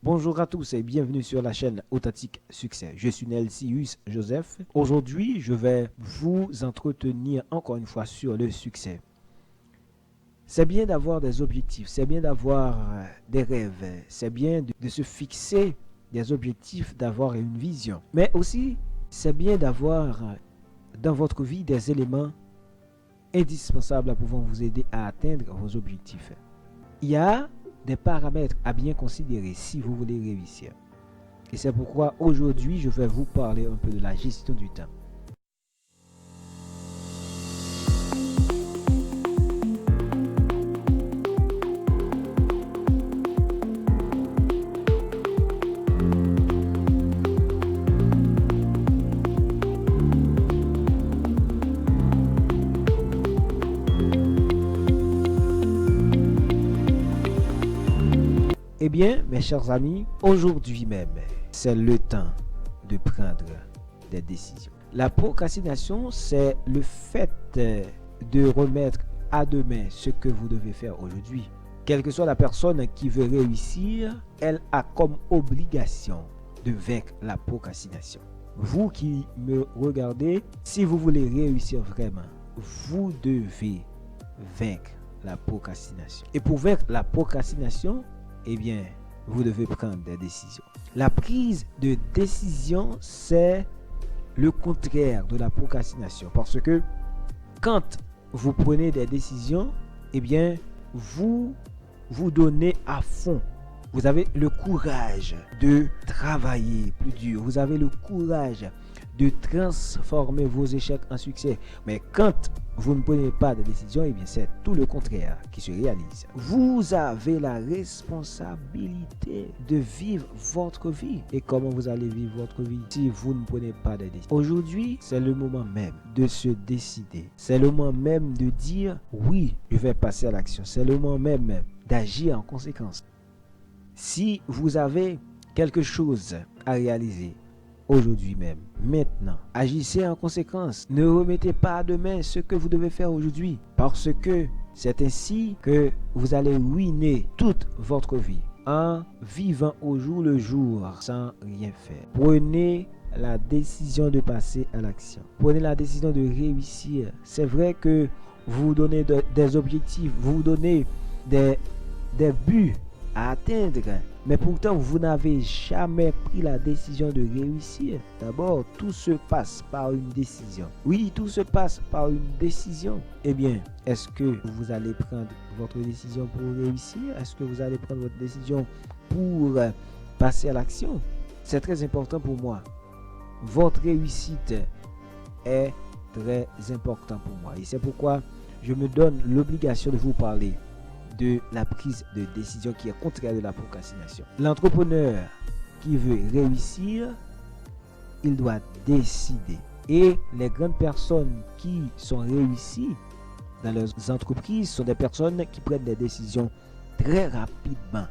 Bonjour à tous et bienvenue sur la chaîne Authentique Succès. Je suis Nelsius Joseph. Aujourd'hui, je vais vous entretenir encore une fois sur le succès. C'est bien d'avoir des objectifs, c'est bien d'avoir des rêves, c'est bien de se fixer des objectifs, d'avoir une vision. Mais aussi, c'est bien d'avoir dans votre vie des éléments indispensables à pouvoir vous aider à atteindre vos objectifs. Il y a des paramètres à bien considérer si vous voulez réussir. Et c'est pourquoi aujourd'hui, je vais vous parler un peu de la gestion du temps. Eh bien, mes chers amis, aujourd'hui même, c'est le temps de prendre des décisions. La procrastination, c'est le fait de remettre à demain ce que vous devez faire aujourd'hui. Quelle que soit la personne qui veut réussir, elle a comme obligation de vaincre la procrastination. Vous qui me regardez, si vous voulez réussir vraiment, vous devez vaincre la procrastination. Et pour vaincre la procrastination, eh bien, vous devez prendre des décisions. La prise de décision, c'est le contraire de la procrastination. Parce que quand vous prenez des décisions, eh bien, vous vous donnez à fond. Vous avez le courage de travailler plus dur. Vous avez le courage de transformer vos échecs en succès. Mais quand vous ne prenez pas de décision, eh bien c'est tout le contraire qui se réalise. Vous avez la responsabilité de vivre votre vie. Et comment vous allez vivre votre vie si vous ne prenez pas de décision? Aujourd'hui, c'est le moment même de se décider. C'est le moment même de dire oui, je vais passer à l'action. C'est le moment même d'agir en conséquence. Si vous avez quelque chose à réaliser, aujourd'hui même, maintenant, agissez en conséquence. Ne remettez pas à demain ce que vous devez faire aujourd'hui, parce que c'est ainsi que vous allez ruiner toute votre vie en vivant au jour le jour sans rien faire. Prenez la décision de passer à l'action. Prenez la décision de réussir. C'est vrai que vous vous donnez des objectifs, vous vous donnez des buts à atteindre, mais pourtant vous n'avez jamais pris la décision de réussir. D'abord, tout se passe par une décision. Oui, tout se passe par une décision. Eh bien, est-ce que vous allez prendre votre décision pour réussir? Est-ce que vous allez prendre votre décision pour passer à l'action? C'est très important pour moi. Votre réussite est très important pour moi. Et c'est pourquoi je me donne l'obligation de vous parler de la prise de décision qui est contraire de la procrastination. L'entrepreneur qui veut réussir, il doit décider. Et les grandes personnes qui sont réussies dans leurs entreprises sont des personnes qui prennent des décisions très rapidement.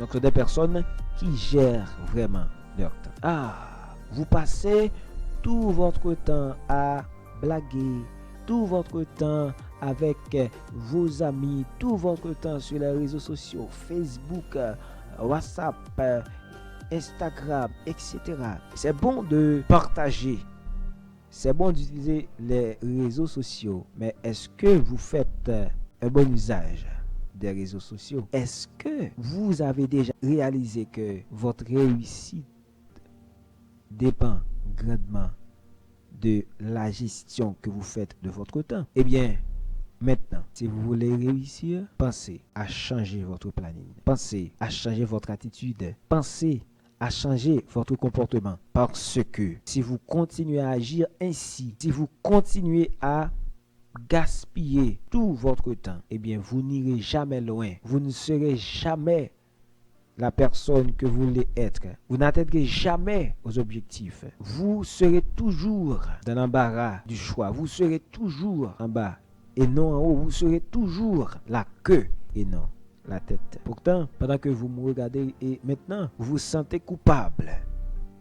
Donc, ce sont des personnes qui gèrent vraiment leur temps. Vous passez tout votre temps à blaguer, tout votre temps avec vos amis, tout votre temps sur les réseaux sociaux, Facebook, WhatsApp, Instagram, etc. C'est bon de partager, c'est bon d'utiliser les réseaux sociaux, mais est-ce que vous faites un bon usage des réseaux sociaux? Est-ce que vous avez déjà réalisé que votre réussite dépend grandement de la gestion que vous faites de votre temps? Eh bien, maintenant, si vous voulez réussir, pensez à changer votre planning. Pensez à changer votre attitude. Pensez à changer votre comportement. Parce que si vous continuez à agir ainsi, si vous continuez à gaspiller tout votre temps, eh bien, vous n'irez jamais loin. Vous ne serez jamais la personne que vous voulez être. Vous n'atteindrez jamais aux objectifs. Vous serez toujours dans l'embarras du choix. Vous serez toujours en bas et non en haut. Vous serez toujours la queue et non la tête. Pourtant, pendant que vous me regardez et maintenant, vous vous sentez coupable.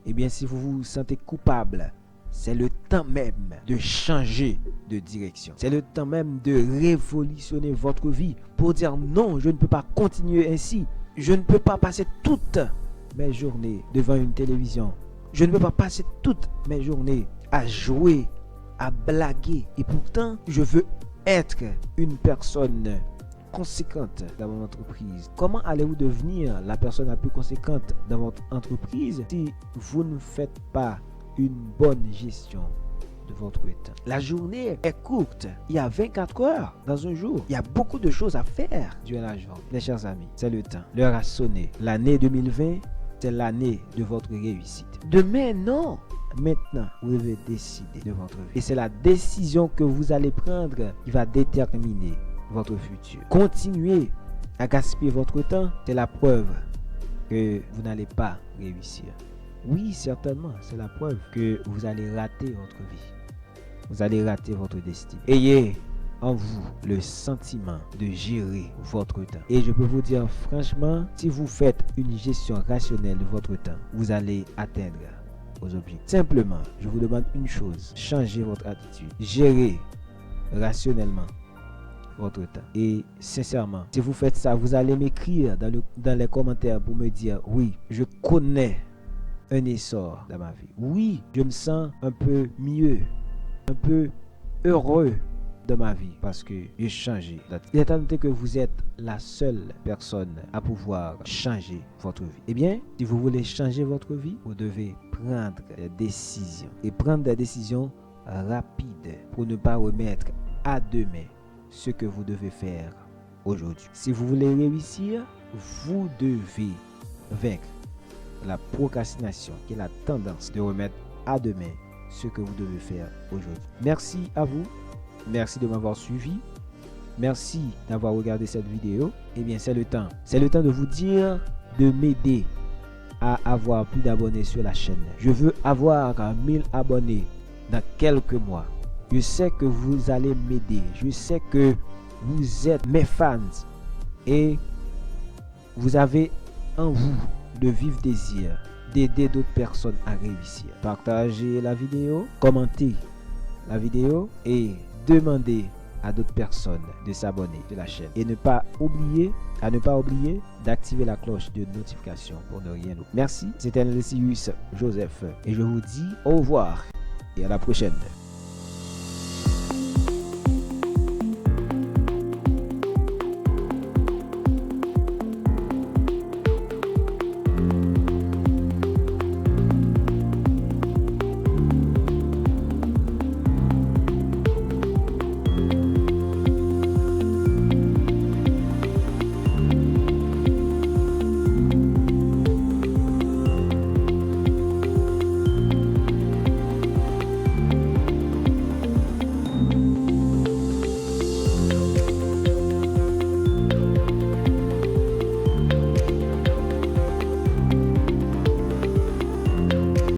Eh bien, si vous vous sentez coupable, c'est le temps même de changer de direction. C'est le temps même de révolutionner votre vie pour dire non, je ne peux pas continuer ainsi. Je ne peux pas passer toutes mes journées devant une télévision. Je ne peux pas passer toutes mes journées à jouer, à blaguer. Et pourtant, je veux être une personne conséquente dans mon entreprise. Comment allez-vous devenir la personne la plus conséquente dans votre entreprise si vous ne faites pas une bonne gestion de votre temps? La journée est courte. Il y a 24 heures dans un jour. Il y a beaucoup de choses à faire durant la journée. Mes chers amis, c'est le temps. L'heure a sonné. L'année 2020, c'est l'année de votre réussite. Demain, non. Maintenant, vous devez décider de votre vie. Et c'est la décision que vous allez prendre qui va déterminer votre futur. Continuez à gaspiller votre temps, c'est la preuve que vous n'allez pas réussir. Oui, certainement, c'est la preuve que vous allez rater votre vie. Vous allez rater votre destin. Ayez en vous le sentiment de gérer votre temps. Et je peux vous dire franchement, si vous faites une gestion rationnelle de votre temps, vous allez atteindre vos objectifs. Simplement, je vous demande une chose, changez votre attitude. Gérez rationnellement votre temps. Et sincèrement, si vous faites ça, vous allez m'écrire dans les commentaires pour me dire, oui, je connais un essor dans ma vie. Oui, je me sens un peu mieux, un peu heureux dans ma vie parce que j'ai changé. Il est à noter que vous êtes la seule personne à pouvoir changer votre vie. Eh bien, si vous voulez changer votre vie, vous devez prendre des décisions et prendre des décisions rapides pour ne pas remettre à demain ce que vous devez faire aujourd'hui. Si vous voulez réussir, vous devez vaincre la procrastination qui est la tendance de remettre à demain ce que vous devez faire aujourd'hui. Merci à vous. Merci de m'avoir suivi. Merci d'avoir regardé cette vidéo. Eh bien, c'est le temps. C'est le temps de vous dire de m'aider à avoir plus d'abonnés sur la chaîne. Je veux avoir 1000 abonnés dans quelques mois. Je sais que vous allez m'aider. Je sais que vous êtes mes fans et vous avez en vous de vif désir d'aider d'autres personnes à réussir. Partagez la vidéo, commentez la vidéo et demandez à d'autres personnes de s'abonner à la chaîne. Et ne pas oublier d'activer la cloche de notification pour ne rien louper. Merci, c'était Nelsius Joseph et je vous dis au revoir et à la prochaine.